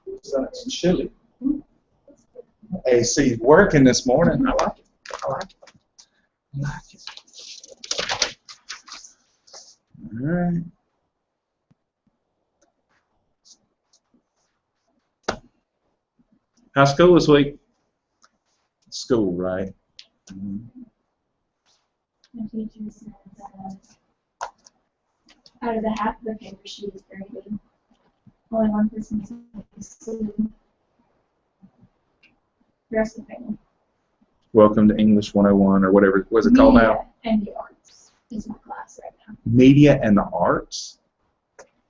It's chilly. AC's working this morning. I like it. I like it. I like it. All right. How's school this week? School, right? My teacher said that out of the half of the paper she was graded, only one person said the rest of the paper. Welcome to English 101 or whatever. What's it called now? Media and the Arts is my class right now. Media and the Arts?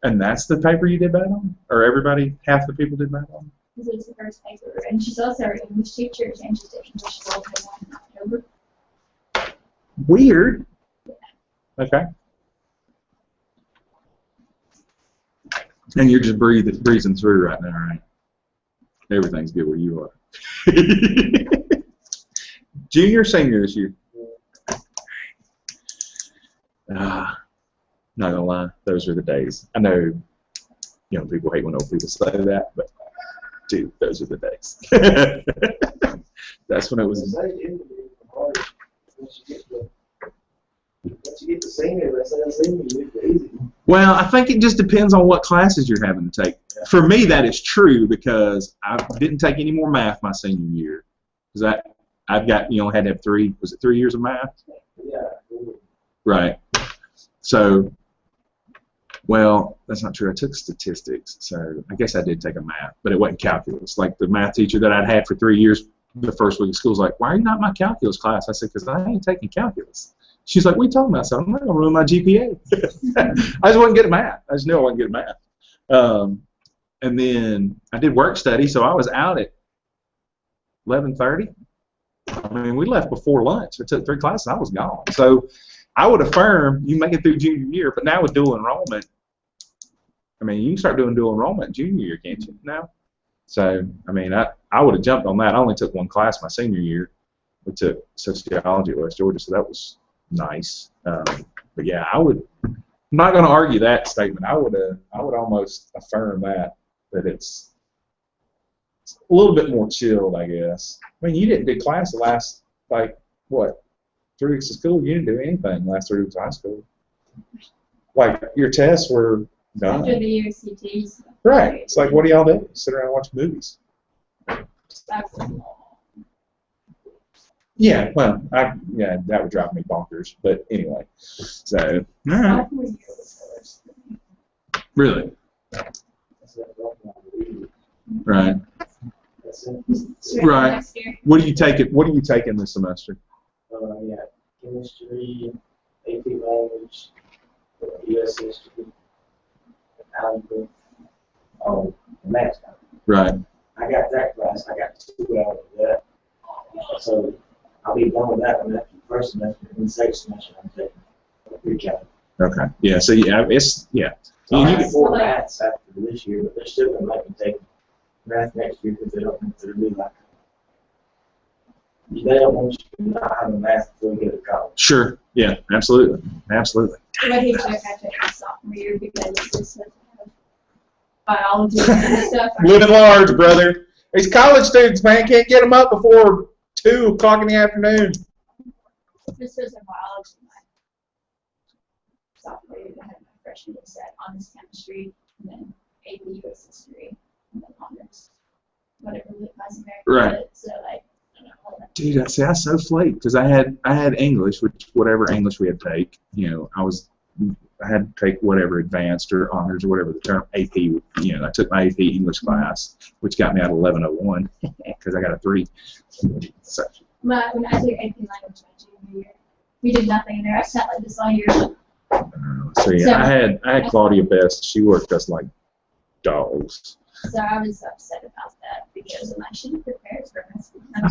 And that's the paper you did bad on? Or everybody, half the people did bad on? This is the first paper. And she's also our English teacher, and she's taking English 101 in October. Weird. Yeah. Okay. And you're just breezing through right now, right? Everything's good where you are. Junior, senior this year? Not gonna lie, those are the days. I know young people hate when old people say that, but dude, those are the days. That's when it was. Once you get to senior, that's senior, it's easy. Well, I think it just depends on what classes you're having to take. Yeah. For me, that is true because I didn't take any more math my senior year. Because I've got, had to have 3 years of math? Yeah. Right. So, well, that's not true. I took statistics, so I guess I did take a math, but it wasn't calculus. Like the math teacher that I'd had for 3 years, the first week of school was like, "Why are you not in my calculus class?" I said, "Because I ain't taking calculus." She's like, "What are you talking about?" So I'm not going to ruin my GPA. I just wasn't good at math. I just knew I wasn't good at math. And then I did work study, so I was out at 11:30. I mean, we left before lunch. I took 3 classes. I was gone. So I would affirm you make it through junior year, but now with dual enrollment, I mean, you can start doing dual enrollment junior year, can't you, now? So, I mean, I would have jumped on that. I only took 1 class my senior year. We took sociology at West Georgia, so that was nice. But yeah, I'm not going to argue that statement. I would almost affirm that it's a little bit more chilled, I guess. I mean, you didn't do class the last, like, what, 3 weeks of school? You didn't do anything the last 3 weeks of high school. Like, your tests were done. After the UCTs. Right. It's like, what do y'all do? Sit around and watch movies. Yeah, well, that would drive me bonkers. But anyway, so, all right. Really? Right. Right. What do you take in this semester? Yeah, chemistry, AP language, U.S. history, algebra, math. Right. I got that class. I got 2 hours of that. So I'll be done with that one after the first semester. And the second semester, I'm taking pre-calc. Okay. Yeah. So it's. So I have 4 maths after this year, but they're still going to let me take math next year because they don't consider me like. They don't want you to not have a math until you get to college. Sure. Yeah. Absolutely. Absolutely. But he took my sophomore year because it's just biology and stuff. Living large, brother. These college students, man, can't get them up before 2 o'clock in the afternoon. This was a biology my sophomore year. I had my freshman set honors chemistry, and then AP US history, and then honors whatever class American. Right. So like. Dude, I so flaked because I had English, which whatever English we had to take, I had to take whatever advanced or honors or whatever the term AP. I took my AP English class, which got me out of 1101 because I got a 3. So. When I took AP language my junior year, we did nothing in there. I sat like this all year. So yeah, I had Claudia Best. She worked us like dogs. So I was upset about that because I should have prepared for my school. I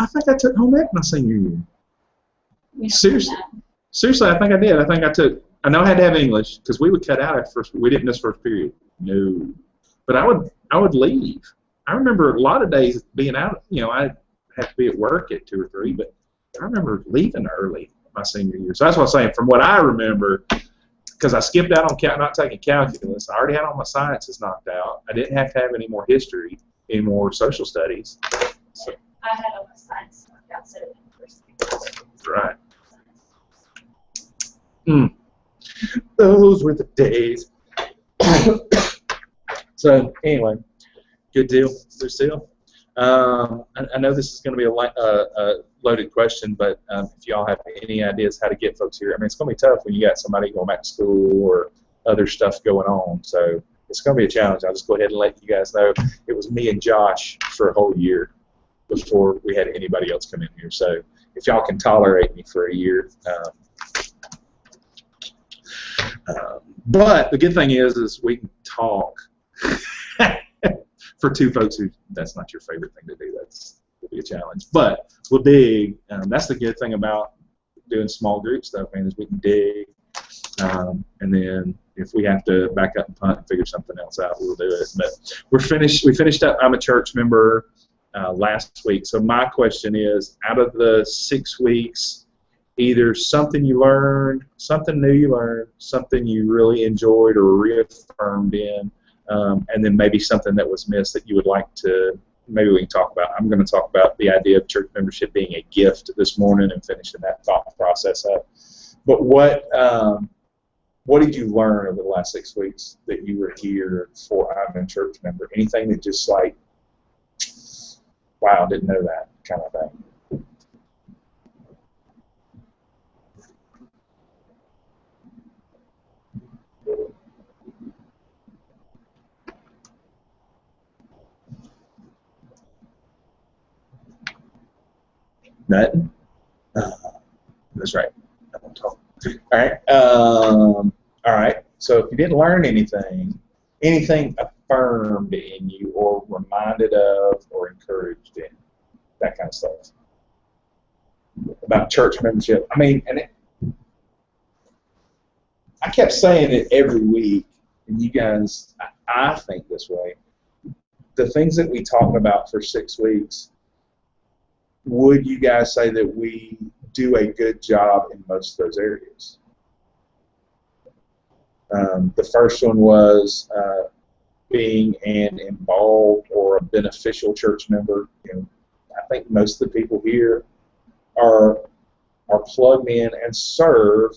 think I took home ec my senior year. Seriously, I think I did. I know I had to have English because we would cut out at first. We didn't miss first period. No, but I would leave. I remember a lot of days being out. I'd have to be at work at 2 or 3, but I remember leaving early my senior year. So that's what I'm saying. From what I remember, because I skipped out on not taking calculus. I already had all my sciences knocked out. I didn't have to have any more history, any more social studies. So, I had all my science knocked out, so right. Those were the days. So anyway, good deal, Lucille. I know this is going to be a loaded question, but if y'all have any ideas how to get folks here, I mean, it's going to be tough when you got somebody going back to school or other stuff going on. So it's going to be a challenge. I'll just go ahead and let you guys know. It was me and Josh for a whole year before we had anybody else come in here. So if y'all can tolerate me for a year. But the good thing is we can talk. For two folks who that's not your favorite thing to do, that's will be a challenge. But we'll dig. That's the good thing about doing small group stuff, man, is we can dig. And then if we have to back up and punt and figure something else out, we'll do it. But we're finished. We finished up. I'm a church member last week. So my question is, out of the 6 weeks, either something you learned, something new you learned, something you really enjoyed or reaffirmed in, and then maybe something that was missed that you would like to, maybe we can talk about. I'm going to talk about the idea of church membership being a gift this morning and finishing that thought process up. But what did you learn over the last 6 weeks that you were here for? I'm a church member. Anything that just like, wow, didn't know that kind of thing. Nothing? That's right. I won't talk. All right. All right. So if you didn't learn anything affirmed in you or reminded of or encouraged in, that kind of stuff. About church membership. I mean, I kept saying it every week, and you guys, I think this way. The things that we talked about for 6 weeks, would you guys say that we do a good job in most of those areas? The first one was being an involved or a beneficial church member. I think most of the people here are plugged in and serve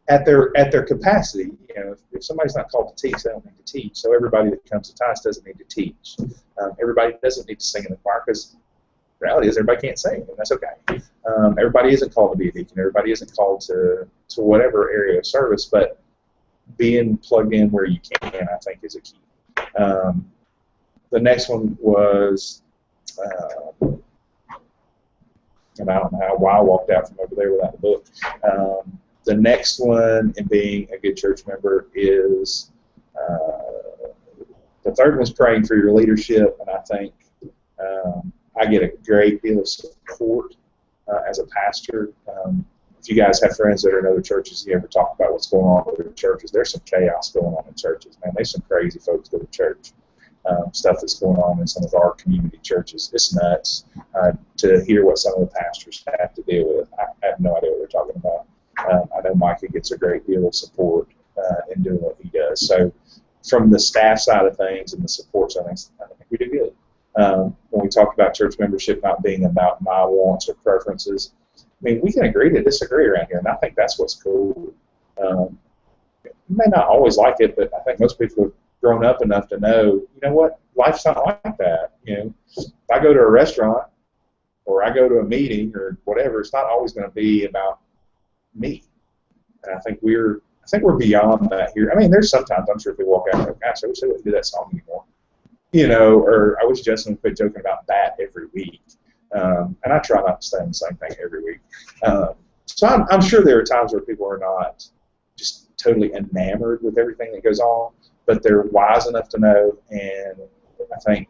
at their capacity. If somebody's not called to teach, they don't need to teach. So everybody that comes to TIUS doesn't need to teach. Everybody doesn't need to sing in the choir, because the reality is everybody can't sing, and that's okay. Everybody isn't called to be a deacon. Everybody isn't called to whatever area of service, but being plugged in where you can, I think, is a key. The next one was, and I don't know why I walked out from over there without the book. The next one in being a good church member is, the third one is praying for your leadership, and I think I get a great deal of support as a pastor. If you guys have friends that are in other churches, you ever talk about what's going on with their churches, there's some chaos going on in churches, man. There's some crazy folks go to church. Stuff that's going on in some of our community churches. It's nuts to hear what some of the pastors have to deal with. I have no idea what they're talking about. I know Micah gets a great deal of support in doing what he does. So from the staff side of things and the support side of things, I think we do good. When we talk about church membership not being about my wants or preferences, I mean, we can agree to disagree around here, and I think that's what's cool. You may not always like it, but I think most people have grown up enough to know, you know what, life's not like that. If I go to a restaurant or I go to a meeting or whatever, it's not always going to be about me. And I think we're beyond that here. I mean, there's sometimes I'm sure if we walk out and go, gosh, I wish they wouldn't do that song anymore. Or I wish Justin would quit joking about that every week. And I try not to say the same thing every week. So I'm sure there are times where people are not just totally enamored with everything that goes on, but they're wise enough to know, and I think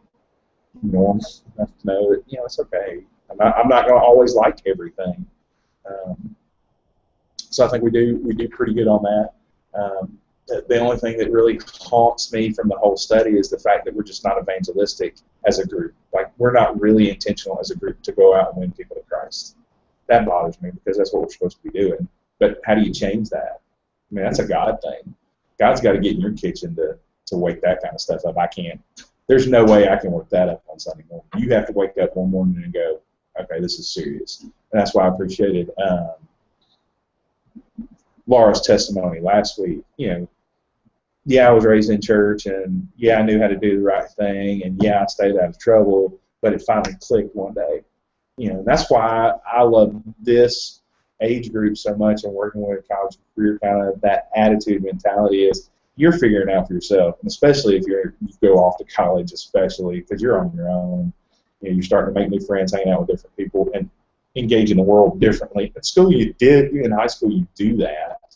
normal enough to know that, it's okay. I'm not going to always like everything. So I think we do pretty good on that. The only thing that really haunts me from the whole study is the fact that we're just not evangelistic as a group. Like, we're not really intentional as a group to go out and win people to Christ. That bothers me, because that's what we're supposed to be doing. But how do you change that? I mean, that's a God thing. God's got to get in your kitchen to wake that kind of stuff up. I can't. There's no way I can work that up on Sunday morning. You have to wake up one morning and go, okay, this is serious. And that's why I appreciated Laura's testimony last week. You know, yeah, I was raised in church, and yeah, I knew how to do the right thing, and yeah, I stayed out of trouble, but it finally clicked one day. You know, that's why I love this age group so much and working with a college career, kind of that attitude mentality is you're figuring it out for yourself, and especially if you go off to college, especially because you're on your own. You know, you're starting to make new friends, hanging out with different people, and engage in the world differently. At school, you did. In high school, you do that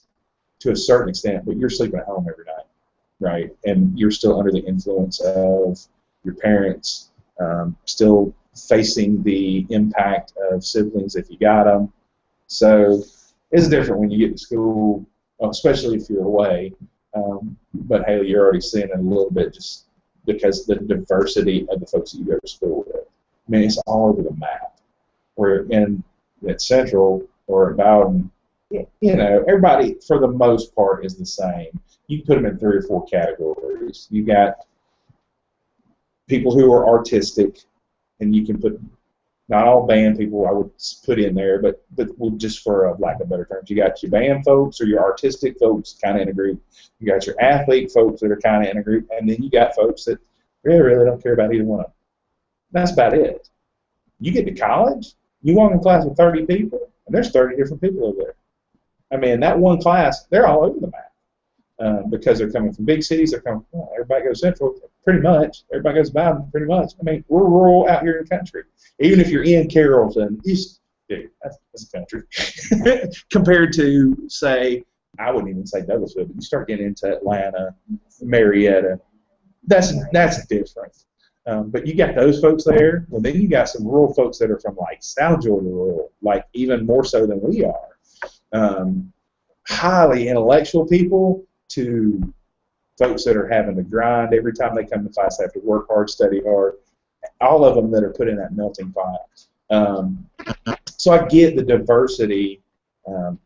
to a certain extent, but you're sleeping at home every night, right? And you're still under the influence of your parents, still facing the impact of siblings if you got them. So it's different when you get to school, especially if you're away. But hey, you're already seeing it a little bit just because the diversity of the folks that you go to school with. I mean, it's all over the map. Where at Central or at Bowden, you know, everybody for the most part is the same. You can put them in 3 or 4 categories. You got people who are artistic, and you can put not all band people I would put in there, but just for a lack of better terms, you got your band folks or your artistic folks kind of in a group. You got your athlete folks that are kind of in a group, and then you got folks that really don't care about either one of them. That's about it. You get to college, you walk in class with 30 people, and there's 30 different people over there. I mean, that one class, they're all over the map because they're coming from big cities. They're coming, well, everybody goes Central, pretty much. Everybody goes Bowden, pretty much. I mean, we're rural out here in the country. Even if you're in Carrollton, dude, that's a country. Compared to, say, I wouldn't even say Douglasville, but you start getting into Atlanta, Marietta, that's different. But you got those folks there. Well, then you got some rural folks that are from like South Georgia rural, like even more so than we are. Highly intellectual people to folks that are having to grind every time they come to class. They have to work hard, study hard. All of them that are put in that melting pot. So I get the diversity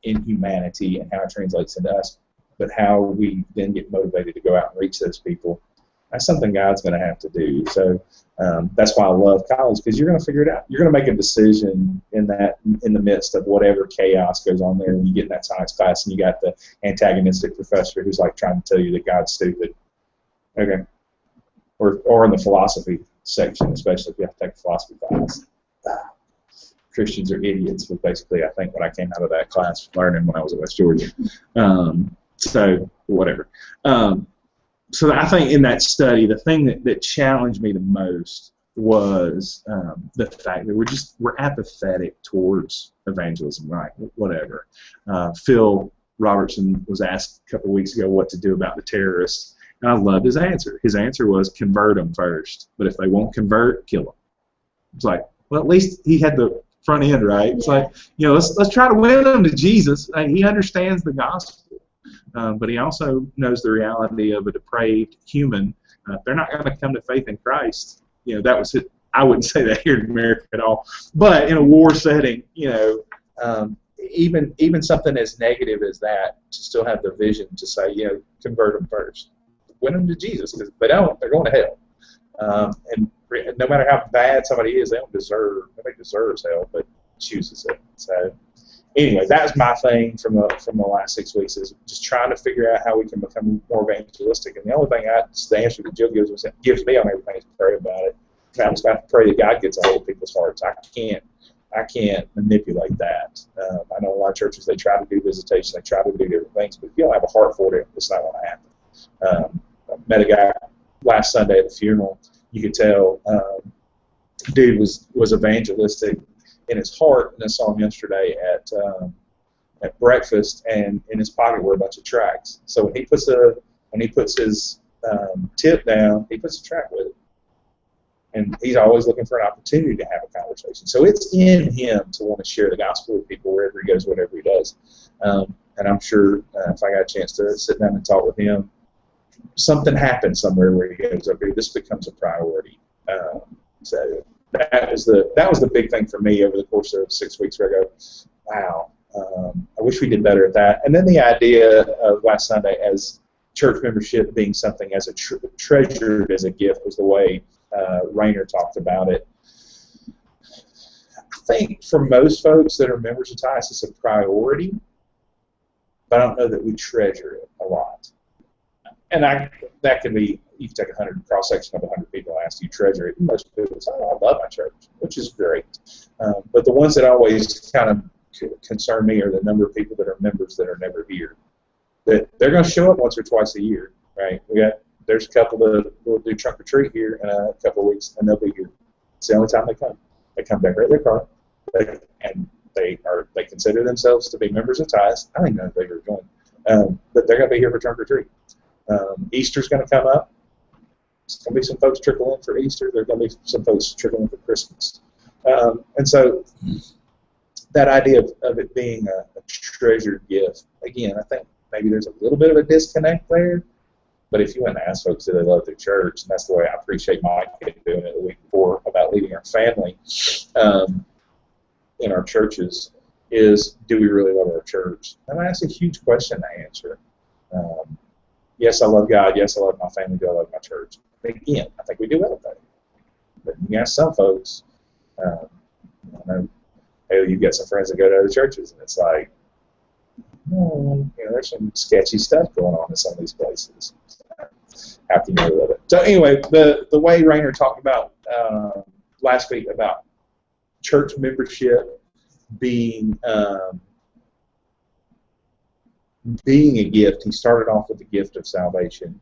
in humanity and how it translates into us, but how we then get motivated to go out and reach those people. That's something God's going to have to do. So that's why I love college, because you're going to figure it out. You're going to make a decision in the midst of whatever chaos goes on there when you get in that science class and you got the antagonistic professor who's like trying to tell you that God's stupid. Okay. Or in the philosophy section, especially if you have to take a philosophy class. Christians are idiots was basically, I think, what I came out of that class learning when I was at West Georgia. So whatever. So I think in that study, the thing that challenged me the most was the fact that we're apathetic towards evangelism, right? Whatever. Phil Robertson was asked a couple of weeks ago what to do about the terrorists, and I loved his answer. His answer was convert them first, but if they won't convert, kill them. It's like, well, at least he had the front end right. It's like, you know, let's try to win them to Jesus. He understands the gospel. But he also knows the reality of a depraved human. They're not going to come to faith in Christ. You know, that was it. I wouldn't say that here in America at all. But in a war setting, you know, even something as negative as that, to still have the vision to say, you know, convert them first, win them to Jesus, because if they don't, they're going to hell. And no matter how bad somebody is, nobody deserves hell, but chooses it. So. Anyway, that was my thing from the last 6 weeks, is just trying to figure out how we can become more evangelistic. And the only thing the answer that Jill gives me on everything is pray about it. I just have to pray that God gets a hold of people's hearts. I can't manipulate that. I know a lot of churches, they try to do visitation, they try to do different things, but if you don't have a heart for it, it's not going to happen. I met a guy last Sunday at the funeral. You could tell dude was evangelistic in his heart, and I saw him yesterday at breakfast, and in his pocket were a bunch of tracts. So when he puts his tip down, he puts a tract with it, and he's always looking for an opportunity to have a conversation. So it's in him to want to share the gospel with people wherever he goes, whatever he does. And I'm sure if I got a chance to sit down and talk with him, something happens somewhere where he goes, okay, this becomes a priority. So that was the big thing for me over the course of 6 weeks, where I go, wow, I wish we did better at that. And then the idea of last Sunday as church membership being something as a treasured as a gift was the way Rainer talked about it. I think for most folks that are members of TIUS, it's a priority, but I don't know that we treasure it a lot. And that can be, you can take a cross-section of 100 people and ask, do you treasure it? And most people say, oh, I love my church, which is great. But the ones that always kind of concern me are the number of people that are members that are never here. That they're going to show up once or twice a year, right? There's a couple that will do trunk or treat here in a couple of weeks, and they'll be here. It's the only time they come. They come, decorate their car, and they consider themselves to be members of TIUS. I think none of them are going, but they're going to be here for trunk or treat. Easter's going to come up. There's going to be some folks trickle in for Easter. There's going to be some folks trickle in for Christmas. And so that idea of it being a treasured gift, again, I think maybe there's a little bit of a disconnect there. But if you went and ask folks, do they love their church, and that's the way I appreciate Mike doing it the week before about leading our family in our churches, is do we really love our church? And that's a huge question to answer. Yes, I love God. Yes, I love my family. Do I love my church? But again, I think we do elevate. But you ask some folks, I know, hey, you've got some friends that go to other churches, and it's like, there's some sketchy stuff going on in some of these places. How can you love it? So anyway, the way Rainer talked about last week about church membership being a gift, he started off with the gift of salvation.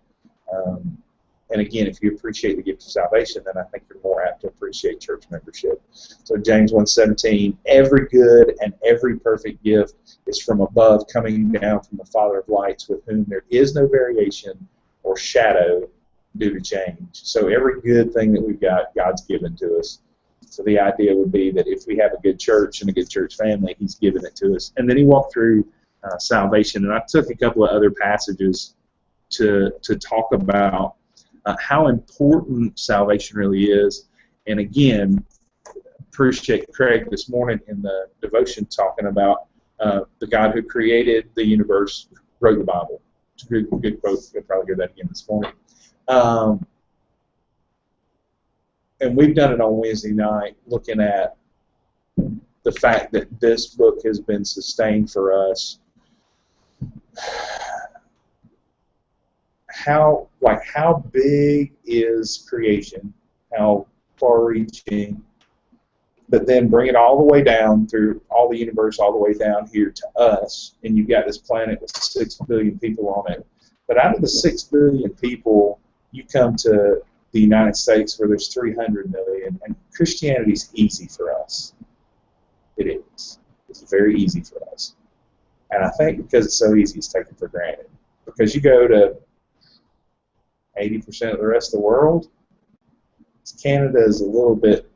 And again, if you appreciate the gift of salvation, then I think you're more apt to appreciate church membership. So James 1:17, every good and every perfect gift is from above, coming down from the Father of lights, with whom there is no variation or shadow due to change. So every good thing that we've got, God's given to us. So the idea would be that if we have a good church and a good church family, he's given it to us. And then he walked through salvation. And I took a couple of other passages to talk about how important salvation really is. And again, appreciate Craig this morning in the devotion talking about the God who created the universe wrote the Bible. It's a good quote. You'll probably hear that again this morning. And we've done it on Wednesday night, looking at the fact that this book has been sustained for us. How big is creation? How far-reaching? But then bring it all the way down through all the universe, all the way down here to us, and you've got this planet with 6 billion people on it. But out of the 6 billion people, you come to the United States where there's 300 million, and Christianity's easy for us. It is. It's very easy for us. And I think because it's so easy, it's taken for granted. Because you go to 80% of the rest of the world, Canada is a little bit,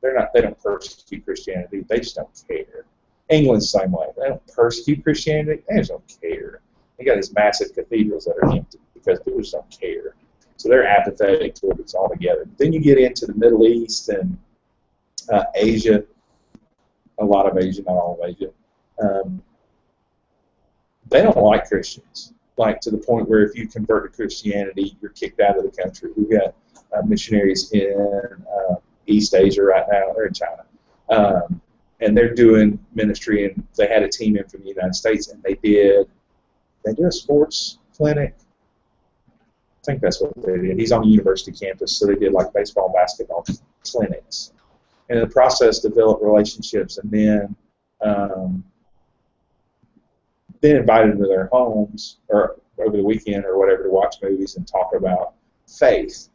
they don't persecute Christianity, they just don't care. England's the same way. They don't persecute Christianity, they just don't care. They got these massive cathedrals that are empty because people just don't care. So they're apathetic toward it altogether. Then you get into the Middle East and Asia, a lot of Asia, not all of Asia. They don't like Christians, like to the point where if you convert to Christianity, you're kicked out of the country. We've got missionaries in East Asia right now. They're in China. And they're doing ministry, and they had a team in from the United States, and they did a sports clinic. I think that's what they did. He's on the university campus, so they did like baseball, basketball clinics. And in the process, developed relationships, and then invited them to their homes or over the weekend or whatever to watch movies and talk about faith.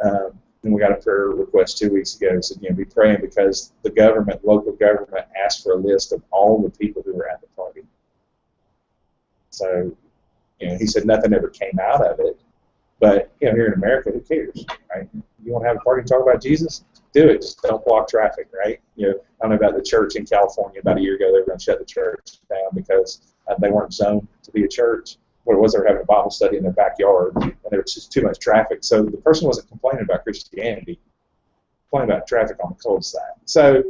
And we got a prayer request 2 weeks ago. So again, be praying because the government, local government, asked for a list of all the people who were at the party. So, he said nothing ever came out of it. But, here in America, who cares, right? You want to have a party and talk about Jesus? Do it. Just don't block traffic, right? I don't know about the church in California. About a year ago, they were going to shut the church down because they weren't zoned to be a church. What it was, they were having a Bible study in their backyard, and there was just too much traffic. So the person wasn't complaining about Christianity, complaining about traffic on the cul-de-sac. So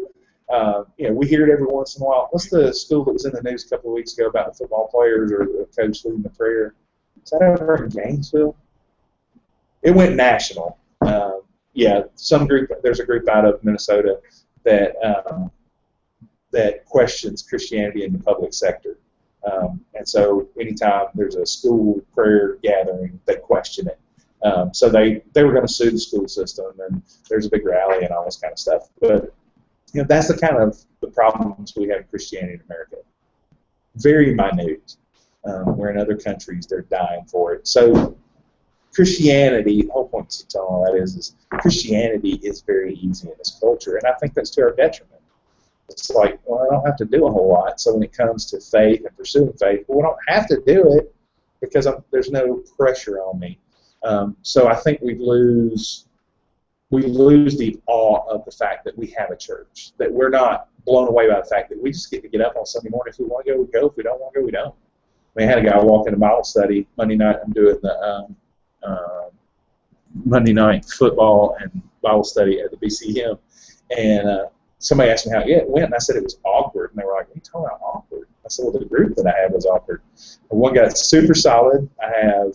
we hear it every once in a while. What's the school that was in the news a couple of weeks ago about the football players or the coach leading the prayer? Is that over in Gainesville? It went national. Some group. There's a group out of Minnesota that that questions Christianity in the public sector, and so anytime there's a school prayer gathering, they question it. So they were going to sue the school system, and there's a big rally and all this kind of stuff. But that's the kind of the problems we have in Christianity in America. Very minute. Where in other countries they're dying for it. So Christianity, the whole point to tell all that is Christianity is very easy in this culture, and I think that's to our detriment. It's like, well, I don't have to do a whole lot. So when it comes to faith and pursuing faith, well, we don't have to do it because there's no pressure on me. So I think we lose the awe of the fact that we have a church, that we're not blown away by the fact that we just get to get up on Sunday morning. If we want to go, we go. If we don't want to go, we don't. I had a guy walk into Bible study Monday night. I'm doing the Monday night football and Bible study at the BCM, and somebody asked me how it went, and I said it was awkward, and they were like, "What are you talking about awkward?" I said, "Well, the group that I had was awkward. One guy that's super solid. I have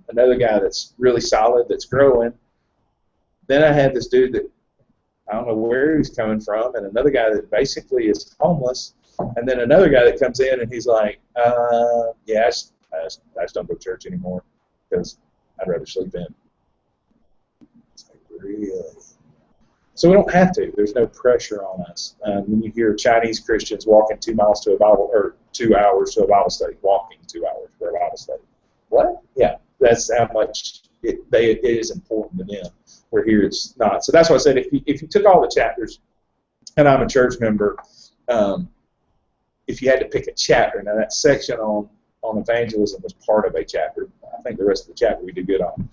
another guy that's really solid, that's growing. Then I had this dude that I don't know where he's coming from, and another guy that basically is homeless." And then another guy that comes in and he's like, I just don't go to church anymore because I'd rather sleep in. It's like, really? So we don't have to. There's no pressure on us. When you hear Chinese Christians walking 2 miles to a Bible, or 2 hours to a Bible study, walking 2 hours for a Bible study. What? Yeah, that's how much it is important to them. Where here it's not. So that's why I said if you took all the chapters, and I'm a church member, if you had to pick a chapter, now that section on evangelism was part of a chapter. I think the rest of the chapter we did good on.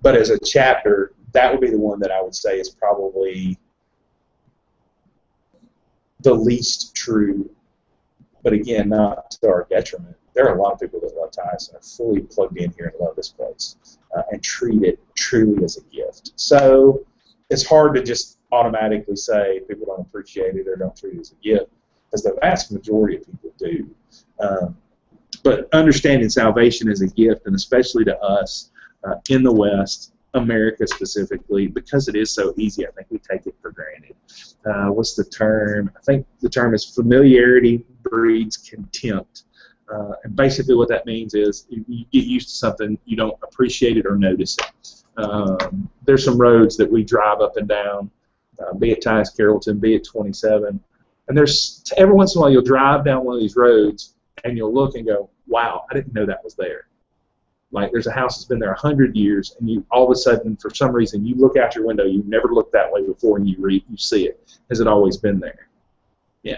But as a chapter, that would be the one that I would say is probably the least true, but again, not to our detriment. There are a lot of people that love Tyus and are fully plugged in here and love this place and treat it truly as a gift. So it's hard to just automatically say people don't appreciate it or don't treat it as a gift, because the vast majority of people do. But understanding salvation as a gift, and especially to us in the West, America specifically, because it is so easy, I think we take it for granted. What's the term? I think the term is familiarity breeds contempt. And basically what that means is you get used to something, you don't appreciate it or notice it. There's some roads that we drive up and down, be it Tyus Carrollton, be it 27, and there's every once in a while you'll drive down one of these roads and you'll look and go, wow, I didn't know that was there. Like there's a house that's been there 100 years, and you all of a sudden, for some reason, you look out your window, you've never looked that way before, and you see it. Has it always been there? Yeah,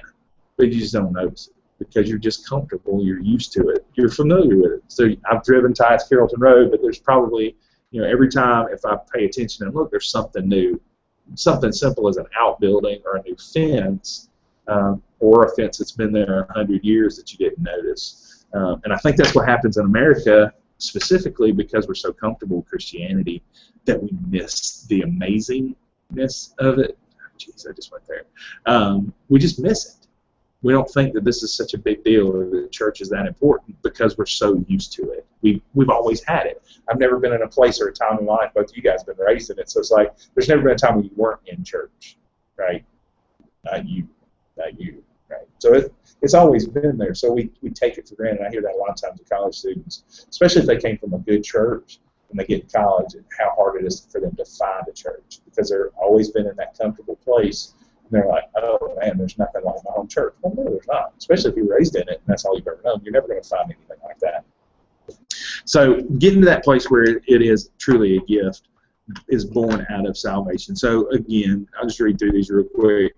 but you just don't notice it because you're just comfortable, you're used to it, you're familiar with it. So I've driven Tyus Carrollton Road, but there's probably, every time if I pay attention and look, there's something new, something simple as an outbuilding or a new fence, or a fence that's been there 100 years that you didn't notice. And I think that's what happens in America, specifically because we're so comfortable with Christianity, that we miss the amazingness of it. Jeez, I just went there. We just miss it. We don't think that this is such a big deal or the church is that important because we're so used to it. We've always had it. I've never been in a place or a time in life, both of you guys have been raised in it, so it's like there's never been a time when you weren't in church, right? Not you, right? So it's always been there, so we take it for granted. I hear that a lot of times with college students, especially if they came from a good church when they get to college, and how hard it is for them to find a church because they've always been in that comfortable place. And they're like, oh, man, there's nothing like my home church. Well, no, there's not, especially if you're raised in it and that's all you've ever known. You're never going to find anything like that. So getting to that place where it is truly a gift is born out of salvation. So, again, I'll just read through these real quick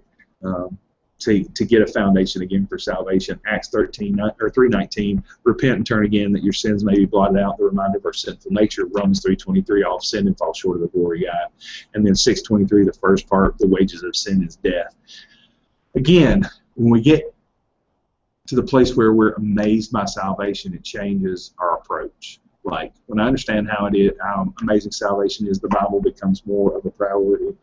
to get a foundation again for salvation. Acts 3:19, repent and turn again that your sins may be blotted out, the reminder of our sinful nature. Romans 3:23, all have sinned and fall short of the glory of God. And then 6:23, the first part, the wages of sin is death. Again, when we get to the place where we're amazed by salvation, it changes our approach. like. When I understand how amazing salvation is, the Bible becomes more of a priority.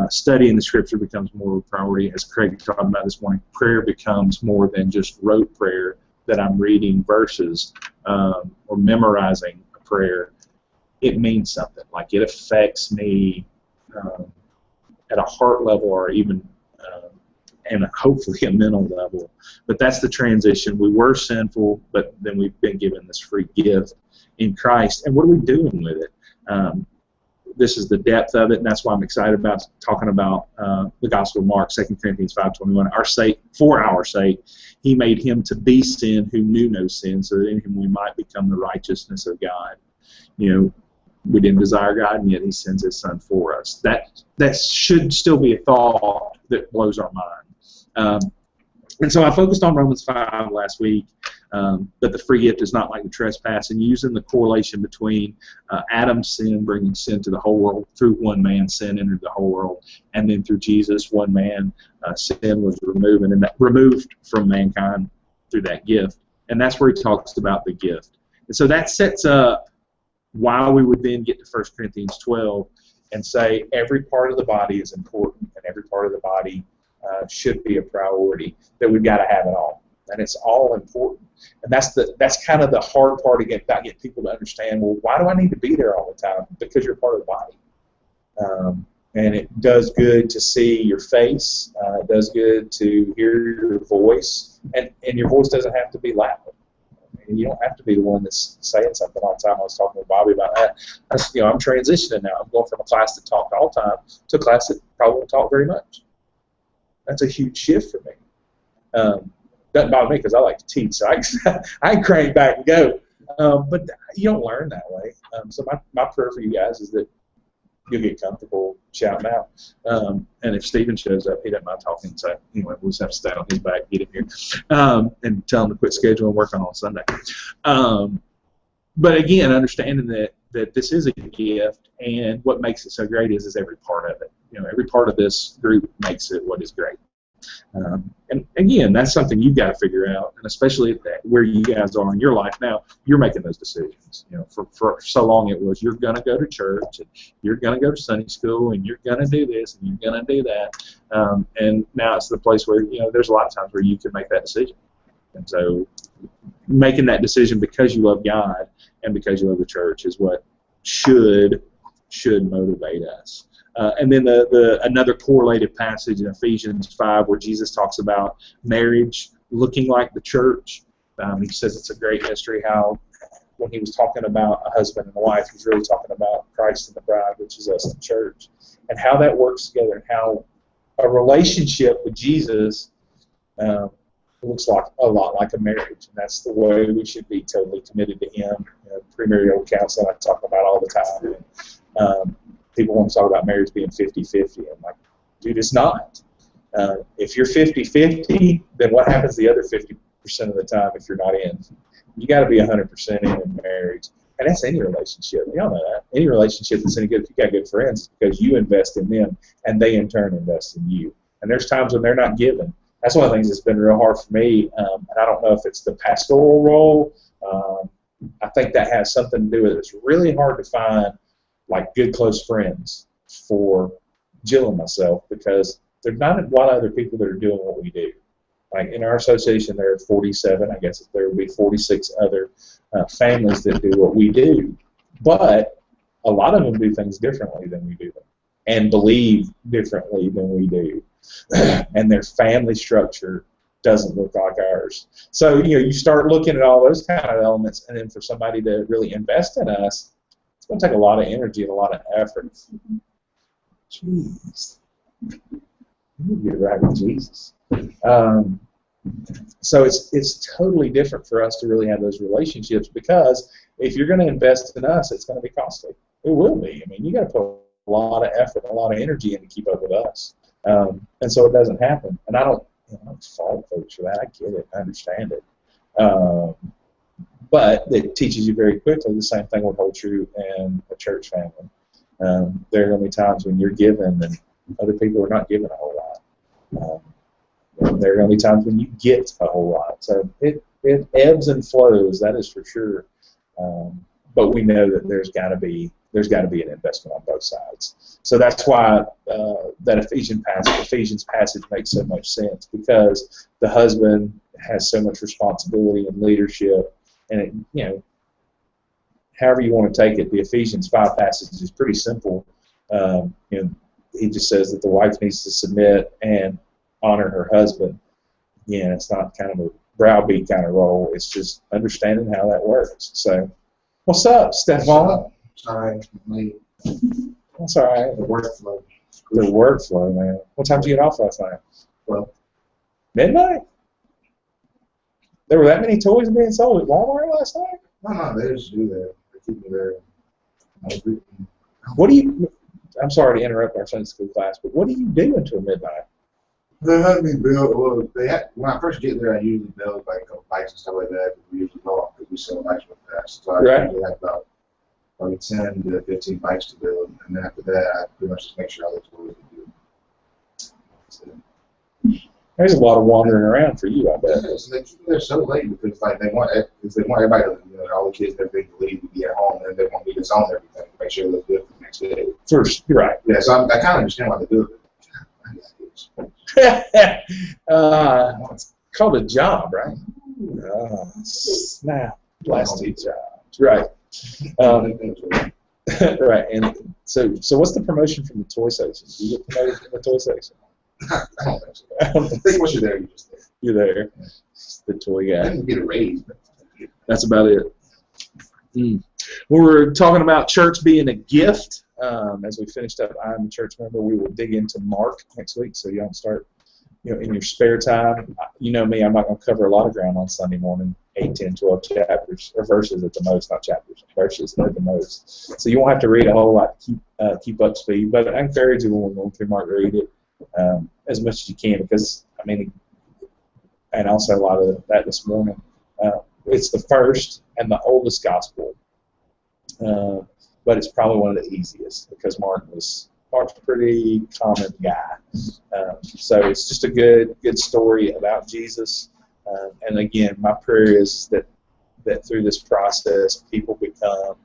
Studying the Scripture becomes more of a priority. As Craig talked about this morning, prayer becomes more than just rote prayer that I'm reading verses or memorizing a prayer. It means something. Like, it affects me at a heart level, or even and hopefully a mental level. But that's the transition. We were sinful, but then we've been given this free gift in Christ. And what are we doing with it? This is the depth of it, and that's why I'm excited about talking about the Gospel of Mark, 2 Corinthians 5:21. For our sake, he made him to be sin who knew no sin, so that in him we might become the righteousness of God. You know, we didn't desire God, and yet he sends his Son for us. That should still be a thought that blows our mind. And so I focused on Romans 5 last week, that the free gift is not like the trespass, and using the correlation between Adam's sin bringing sin to the whole world. Through one man, sin entered the whole world, and then through Jesus, one man, sin was removed from mankind through that gift. And that's where he talks about the gift. And so that sets up why we would then get to 1 Corinthians 12 and say every part of the body is important, and every part of the body should be a priority, that we've got to have it all. And it's all important. And that's kind of the hard part about getting people to understand, well, why do I need to be there all the time? Because you're part of the body. And it does good to see your face. It does good to hear your voice. And your voice doesn't have to be loud. I mean, you don't have to be the one that's saying something all the time. I was talking with Bobby about that. I'm transitioning now. I'm going from a class that talked all the time to a class that probably won't talk very much. That's a huge shift for me. Doesn't bother me because I like to teach, so I can crank back and go. But you don't learn that way. So my prayer for you guys is that you'll get comfortable shouting out. And if Stephen shows up, he doesn't mind talking. So anyway, we'll just have to stand on his back, get him here, and tell him to quit scheduling working on Sunday. But again, understanding that this is a gift, and what makes it so great is every part of it. Every part of this group makes it what is great. And again, that's something you've got to figure out, and especially where you guys are in your life now, you're making those decisions. For so long it was you're going to go to church, and you're going to go to Sunday school, and you're going to do this, and you're going to do that. And now it's the place where there's a lot of times where you can make that decision. And so making that decision because you love God and because you love the church is what should motivate us. And then another correlated passage in Ephesians 5 where Jesus talks about marriage looking like the church. He says it's a great mystery how when he was talking about a husband and a wife, he's really talking about Christ and the bride, which is us, the church, and how that works together, and how a relationship with Jesus looks like a lot like a marriage, and that's the way we should be, totally committed to Him. Premarital counseling I talk about all the time. And, people want to talk about marriage being 50-50. I'm like, dude, it's not. If you're 50-50, then what happens the other 50% of the time if you're not in? You got to be 100% in marriage. And that's any relationship. Y'all know that. Any relationship that's any good, if you got good friends, it's because you invest in them, and they in turn invest in you. And there's times when they're not given. That's one of the things that's been real hard for me. And I don't know if it's the pastoral role. I think that has something to do with it. It's really hard to find like good close friends for Jill and myself, because there's not a lot of other people that are doing what we do. Like in our association, there are 47. I guess there will be 46 other families that do what we do, but a lot of them do things differently than we do them, and believe differently than we do, and their family structure doesn't look like ours. So you start looking at all those kind of elements, and then for somebody to really invest in us, it's going to take a lot of energy and a lot of effort. Jeez. You get right with Jesus. So it's totally different for us to really have those relationships, because if you're going to invest in us, it's going to be costly. It will be. I mean, you got to put a lot of effort, a lot of energy in to keep up with us. And so it doesn't happen. And I don't fault folks for that. I get it. I understand it. But it teaches you very quickly the same thing would hold true in a church family. There are going to be times when you're given and other people are not given a whole lot. There are going to be times when you get a whole lot. So it ebbs and flows, that is for sure. but we know that there's got to be an investment on both sides. So that's why that Ephesians passage makes so much sense, because the husband has so much responsibility and leadership, and it, you know, however you want to take it, the Ephesians 5 passage is pretty simple. You know, he just says that the wife needs to submit and honor her husband. Yeah, it's not kind of a browbeat kind of role. It's just understanding how that works. So, what's up, Stefan? Sorry, late. That's all right. The workflow. The workflow, man. What time did you get off last night? Well, midnight? There were that many toys being sold at Walmart last night? no, they just do that. They keep me there. What do you? I'm sorry to interrupt our Sunday school class, but what do you do until midnight? They had me build. Well, when I first get there, I usually build like a couple bikes and stuff like that. We usually go off because we sell bikes real fast. So I usually have about probably 10 to 15 bikes to build, and then after that, I pretty much just make sure all the toys are good. So, there's a lot of wandering around for you, I bet. yeah, so they're so late because like they want everybody to, you know, all the kids and everything to leave to be at home, and they want me to zone everything to make sure it looks good for the next day. First, you're right. Yeah, so I kind of understand why they do it. It's called a job, right? Snap. Plastic jobs. Right. Right. And so what's the promotion from the toy section? Do you get promoted from the toy section? I don't think so. I think once you're there, you're just there. You're there. The toy guy. I didn't get a raise, but That's about it. We're talking about church being a gift. As we finished up, I'm a church member. We will dig into Mark next week, so you don't start, you know, in your spare time. You know me, I'm not going to cover a lot of ground on Sunday morning, 8, 10, 12 chapters, or verses at the most, not chapters, verses at the most. So you won't have to read a whole lot to keep up speed, but I encourage you when we're going through Mark to read it as much as you can, because, I mean, and also a lot of that this morning. It's the first and the oldest gospel. But it's probably one of the easiest because Mark's a pretty common guy. So it's just a good story about Jesus. And again, my prayer is that through this process, people become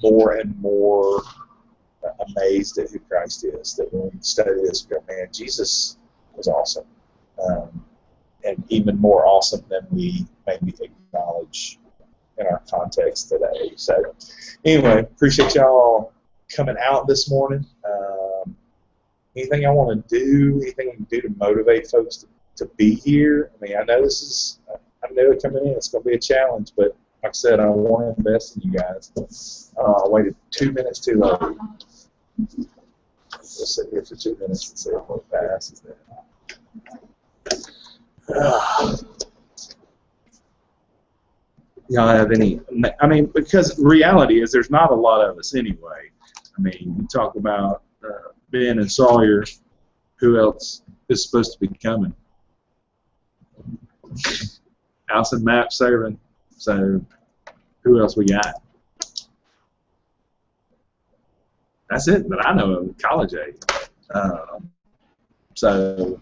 more and more amazed at who Christ is. That when we study this, we go, man, Jesus was awesome. And even more awesome than we maybe acknowledge in our context today. So anyway, appreciate y'all coming out this morning. Anything y'all want to do, anything you can do to motivate folks to be here? I mean, I know I know coming in, it's going to be a challenge, but like I said, I want to invest in you guys. I waited 2 minutes too long. We'll sit here for 2 minutes and see what passes there. Y'all have any? I mean, because reality is there's not a lot of us anyway. I mean, you talk about Ben and Sawyer. Who else is supposed to be coming? Allison Mapp serving. So who else we got? That's it that I know of college age. So